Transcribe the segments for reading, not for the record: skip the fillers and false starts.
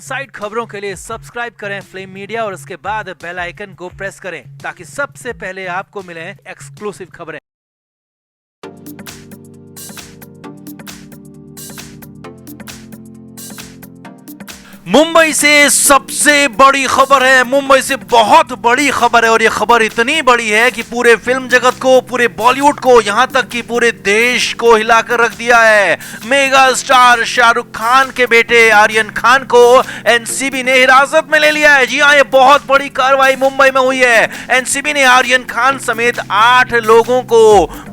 Side खबरों के लिए सब्सक्राइब करें फ्लेम मीडिया और उसके बाद बेल आइकन को प्रेस करें ताकि सबसे पहले आपको मिले एक्सक्लूसिव खबरें। मुंबई से सबसे बड़ी खबर है, मुंबई से बहुत बड़ी खबर है और ये खबर इतनी बड़ी है कि पूरे फिल्म जगत को, पूरे बॉलीवुड को, यहां तक कि पूरे देश को हिलाकर रख दिया है। मेगा स्टार शाहरुख खान के बेटे आर्यन खान को एनसीबी ने हिरासत में ले लिया है। जी हां, ये बहुत बड़ी कार्रवाई मुंबई में हुई है। एनसीबी ने आर्यन खान समेत 8 लोगों को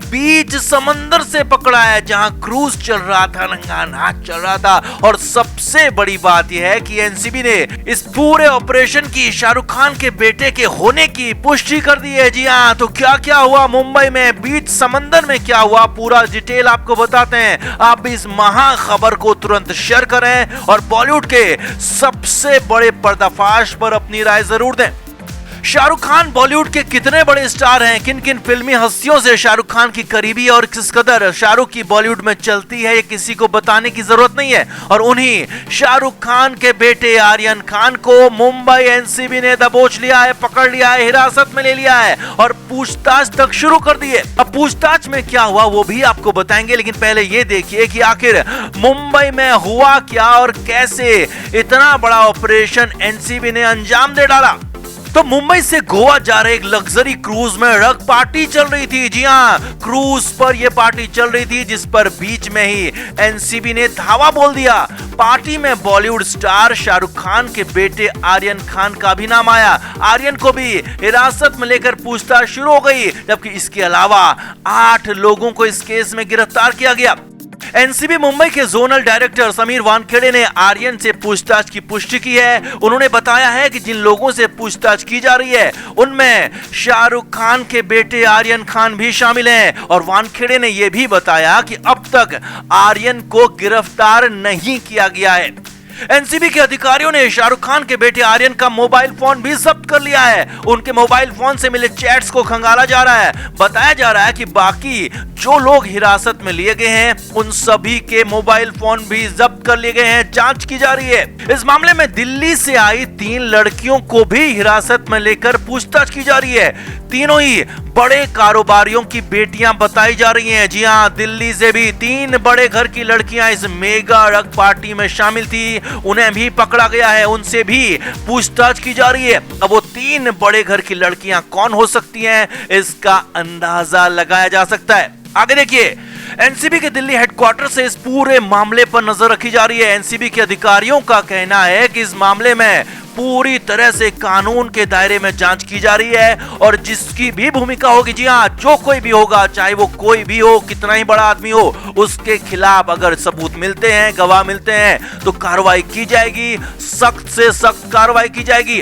बीच समंदर से पकड़ा है जहां क्रूज चल रहा था, नंगा नाच चल रहा था। और सबसे बड़ी बात यह है कि एनसीबी ने इस पूरे ऑपरेशन की शाहरुख खान के बेटे के होने की पुष्टि कर दी है। जी हां, तो क्या क्या हुआ मुंबई में, बीच समंदर में क्या हुआ, पूरा डिटेल आपको बताते हैं। आप भी इस महा खबर को तुरंत शेयर करें और बॉलीवुड के सबसे बड़े पर्दाफाश पर अपनी राय जरूर दें। शाहरुख खान बॉलीवुड के कितने बड़े स्टार हैं, किन किन फिल्मी हस्तियों से शाहरुख खान की करीबी और किस कदर शाहरुख की बॉलीवुड में चलती है, ये किसी को बताने की जरूरत नहीं है। और उन्हीं शाहरुख खान के बेटे आर्यन खान को मुंबई एनसीबी ने दबोच लिया है, पकड़ लिया है, हिरासत में ले लिया है और पूछताछ तक शुरू कर दी है। अब पूछताछ में क्या हुआ वो भी आपको बताएंगे, लेकिन पहले ये देखिए कि आखिर मुंबई में हुआ क्या और कैसे इतना बड़ा ऑपरेशन एनसीबी ने अंजाम दे डाला। तो मुंबई से गोवा जा रहे एक लग्जरी क्रूज में रग पार्टी चल रही थी। जी हां, क्रूज पर यह पार्टी चल रही थी जिस पर बीच में ही एनसीबी ने धावा बोल दिया। पार्टी में बॉलीवुड स्टार शाहरुख खान के बेटे आर्यन खान का भी नाम आया। आर्यन को भी हिरासत में लेकर पूछताछ शुरू हो गई, जबकि इसके अलावा 8 लोगों को इस केस में गिरफ्तार किया गया। एनसीबी मुंबई के जोनल डायरेक्टर समीर वानखेड़े ने आर्यन से पूछताछ की पुष्टि की है। उन्होंने बताया है कि जिन लोगों से पूछताछ की जा रही है उनमें शाहरुख खान के बेटे आर्यन खान भी शामिल हैं। और वानखेड़े ने यह भी बताया कि अब तक आर्यन को गिरफ्तार नहीं किया गया है। एनसीबी के अधिकारियों ने शाहरुख खान के बेटे आर्यन का मोबाइल फोन भी जब्त कर लिया है। उनके मोबाइल फोन से मिले चैट्स को खंगाला जा रहा है। बताया जा रहा है कि बाकी जो लोग हिरासत में लिए गए हैं उन सभी के मोबाइल फोन भी जब्त कर लिए गए हैं, जांच की जा रही है। इस मामले में दिल्ली से आई 3 लड़कियों को भी हिरासत में लेकर पूछताछ की जा रही है। तीनों ही बड़े कारोबारियों की बेटियां बताई जा रही हैं। जी हां, दिल्ली से भी 3 बड़े घर की लड़कियां इस मेगा रग पार्टी में शामिल थी, उन्हें भी पकड़ा गया है, उनसे भी पूछताछ की जा रही है। अब वो 3 बड़े घर की लड़कियां कौन हो सकती हैं, इसका अंदाजा लगाया जा सकता है। आगे देखिए, एनसीबी के दिल्ली हेडक्वार्टर से इस पूरे मामले पर नजर रखी जा रही है। एनसीबी के अधिकारियों का कहना है कि इस मामले में पूरी तरह से कानून के दायरे में जांच की जा रही है और जिसकी भी भूमिका होगी, जी हां, जो कोई भी होगा, चाहे वो कोई भी हो, कितना ही बड़ा आदमी हो, उसके खिलाफ अगर सबूत मिलते हैं, गवाह मिलते हैं तो कार्रवाई की जाएगी, सख्त से सख्त कार्रवाई की जाएगी।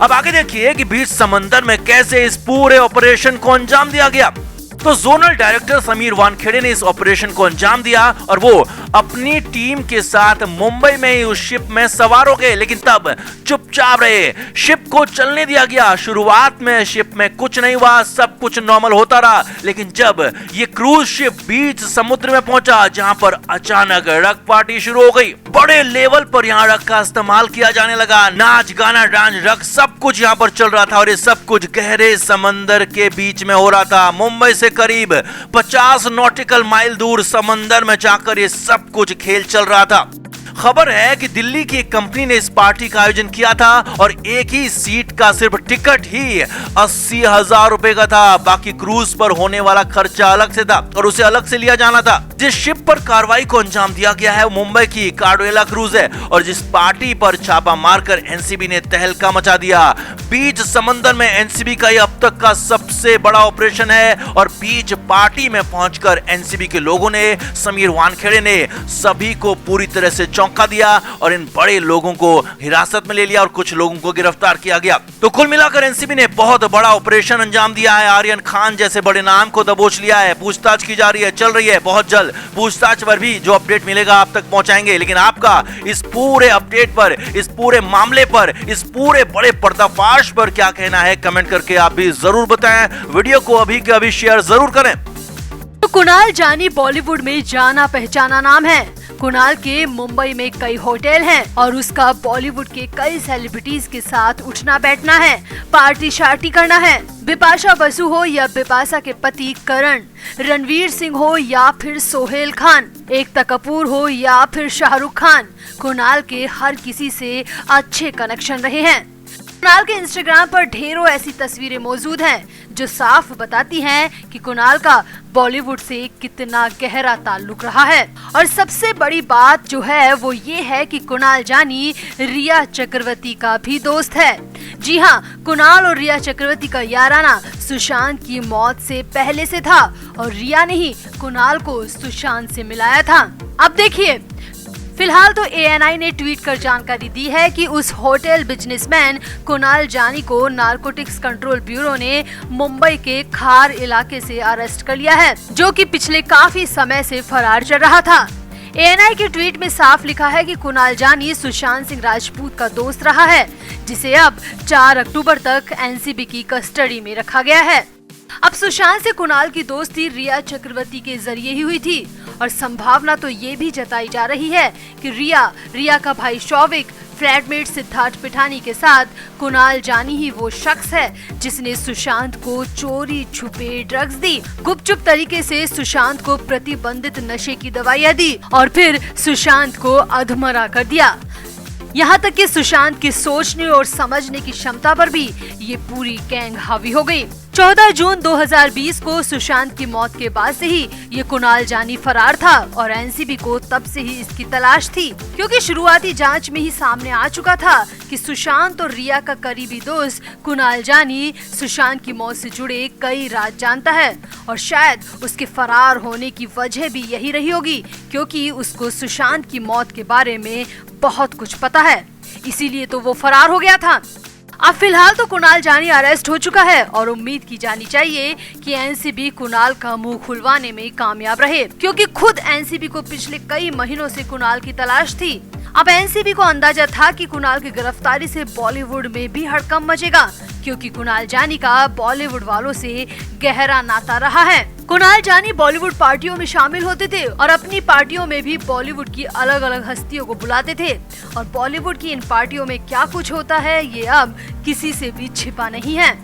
अब आगे देखिए कि बीच समंदर में कैसे इस पूरे ऑपरेशन को अंजाम दिया गया। तो जोनल डायरेक्टर समीर वानखेड़े ने इस ऑपरेशन को अंजाम दिया और वो अपनी टीम के साथ मुंबई में ही उस शिप में सवार हो गए, लेकिन तब चुपचाप रहे, शिप को चलने दिया गया। शुरुआत में शिप में कुछ नहीं हुआ, सब कुछ नॉर्मल होता रहा, लेकिन जब ये क्रूज शिप बीच समुद्र में पहुंचा जहां पर अचानक रग पार्टी शुरू हो गई। बड़े लेवल पर यहाँ रग का इस्तेमाल किया जाने लगा, नाच गाना डांस रग सब कुछ यहाँ पर चल रहा था और ये सब कुछ गहरे समंदर के बीच में हो रहा था। मुंबई से करीब 50 नॉटिकल माइल दूर समंदर में जाकर ये सब कुछ खेल चल रहा था। खबर है कि दिल्ली की एक कंपनी ने इस पार्टी का आयोजन किया था और एक ही सीट का सिर्फ टिकट ही 80,000 रुपए का था। बाकी क्रूज पर होने वाला खर्चा अलग से था और उसे अलग से लिया जाना था। जिस शिप पर कार्रवाई को अंजाम दिया गया है वो मुंबई की कार्डवेला क्रूज है और जिस पार्टी पर छापा मारकर एनसीबी ने तहलका मचा दिया। बीच समंदर में एनसीबी का यह अब तक का सबसे बड़ा ऑपरेशन है और बीच पार्टी में पहुंचकर एनसीबी के लोगों ने, समीर वानखेड़े ने सभी को पूरी तरह से चौंका दिया और इन बड़े लोगों को हिरासत में ले लिया और कुछ लोगों को गिरफ्तार किया गया। तो कुल मिलाकर एनसीबी ने बहुत बड़ा ऑपरेशन अंजाम दिया है। आर्यन खान जैसे बड़े नाम को दबोच लिया है। पूछताछ की जा रही है, चल रही है। बहुत जल्द पूछताछ पर भी जो अपडेट मिलेगा आप तक पहुंचाएंगे। लेकिन आपका इस पूरे अपडेट पर, इस पूरे मामले पर, इस पूरे बड़े पर्दाफाश पर क्या कहना है, कमेंट करके आप भी जरूर बताएं। वीडियो को अभी के अभी शेयर जरूर करें। तो कुणाल जानी बॉलीवुड में जाना पहचाना नाम है। कुणाल के मुंबई में कई होटल हैं और उसका बॉलीवुड के कई सेलिब्रिटीज के साथ उठना बैठना है, पार्टी शार्टी करना है। बिपाशा बसु हो या बिपाशा के पति करण, रणवीर सिंह हो या फिर सोहेल खान, एकता कपूर हो या फिर शाहरुख खान, कुणाल के हर किसी से अच्छे कनेक्शन रहे हैं। कुणाल के इंस्टाग्राम पर ढेरों ऐसी तस्वीरें मौजूद हैं जो साफ बताती हैं कि कुणाल का बॉलीवुड से कितना गहरा ताल्लुक रहा है। और सबसे बड़ी बात जो है वो ये है कि कुणाल जानी रिया चक्रवर्ती का भी दोस्त है। जी हाँ, कुणाल और रिया चक्रवर्ती का याराना सुशांत की मौत से पहले से था और रिया ने ही कुणाल को सुशांत से मिलाया था। अब देखिए, फिलहाल तो ANI ने ट्वीट कर जानकारी दी है कि उस होटल बिजनेसमैन कुणाल जानी को नारकोटिक्स कंट्रोल ब्यूरो ने मुंबई के खार इलाके से अरेस्ट कर लिया है, जो कि पिछले काफी समय से फरार चल रहा था। ANI के ट्वीट में साफ लिखा है कि कुणाल जानी सुशांत सिंह राजपूत का दोस्त रहा है, जिसे अब 4 अक्टूबर तक NCB की कस्टडी में रखा गया है। अब सुशांत से कुणाल की दोस्ती रिया चक्रवर्ती के जरिए ही हुई थी और संभावना तो ये भी जताई जा रही है कि रिया का भाई शौविक, फ्लैटमेट सिद्धार्थ पिठानी के साथ कुणाल जानी ही वो शख्स है जिसने सुशांत को चोरी छुपे ड्रग्स दी, गुपचुप तरीके से सुशांत को प्रतिबंधित नशे की दवाइयां दी और फिर सुशांत को अधमरा कर दिया। यहाँ तक कि सुशांत की सोचने और समझने की क्षमता पर भी ये पूरी गैंग हावी हो गई। 14 जून 2020 को सुशांत की मौत के बाद से ही ये कुणाल जानी फरार था और NCB को तब से ही इसकी तलाश थी, क्योंकि शुरुआती जांच में ही सामने आ चुका था कि सुशांत और रिया का करीबी दोस्त कुणाल जानी सुशांत की मौत से जुड़े कई राज जानता है और शायद उसके फरार होने की वजह भी यही रही होगी, क्योंकि उसको सुशांत की मौत के बारे में बहुत कुछ पता है, इसीलिए तो वो फरार हो गया था। अब फिलहाल तो कुणाल जानी अरेस्ट हो चुका है और उम्मीद की जानी चाहिए कि NCB कुणाल का मुंह खुलवाने में कामयाब रहे, क्योंकि खुद NCB को पिछले कई महीनों से कुणाल की तलाश थी। अब NCB को अंदाजा था कि कुणाल की गिरफ्तारी से बॉलीवुड में भी हड़कंप मचेगा, क्योंकि कुणाल जानी का बॉलीवुड वालों से गहरा नाता रहा है। कुणाल जानी बॉलीवुड पार्टियों में शामिल होते थे और अपनी पार्टियों में भी बॉलीवुड की अलग अलग हस्तियों को बुलाते थे और बॉलीवुड की इन पार्टियों में क्या कुछ होता है ये अब किसी से भी छिपा नहीं है।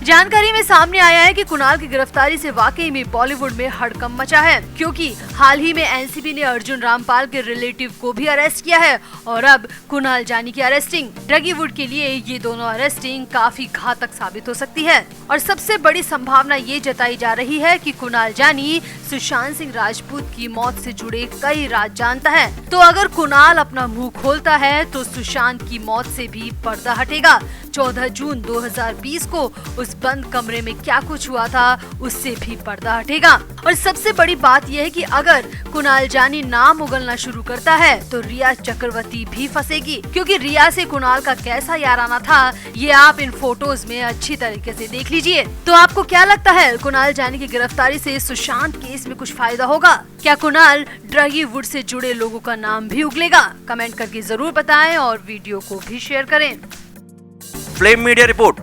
जानकारी में सामने आया है कि कुणाल की गिरफ्तारी से वाकई में बॉलीवुड में हड़कंप मचा है, क्योंकि हाल ही में NCB ने अर्जुन रामपाल के रिलेटिव को भी अरेस्ट किया है और अब कुणाल जानी की अरेस्टिंग। ड्रगीवुड के लिए ये दोनों अरेस्टिंग काफी घातक साबित हो सकती है और सबसे बड़ी संभावना ये जताई जा रही है कि कुणाल जानी सुशांत सिंह राजपूत की मौत से जुड़े कई राज जानता है, तो अगर कुणाल अपना मुंह खोलता है तो सुशांत की मौत से भी पर्दा हटेगा। 14 जून 2020 को उस बंद कमरे में क्या कुछ हुआ था उससे भी पर्दा हटेगा। और सबसे बड़ी बात यह है कि अगर कुणाल जानी नाम उगलना शुरू करता है तो रिया चक्रवर्ती भी फंसेगी, क्योंकि रिया से कुणाल का कैसा याराना था ये आप इन फोटोज में अच्छी तरीके से देख लीजिए। तो आपको क्या लगता है, कुणाल जानी की गिरफ्तारी से सुशांत केस में कुछ फायदा होगा? क्या कुणाल ड्रगीवुड से जुड़े लोगों का नाम भी उगलेगा? कमेंट करके जरूर बताएं और वीडियो को भी शेयर करें। Flame media report.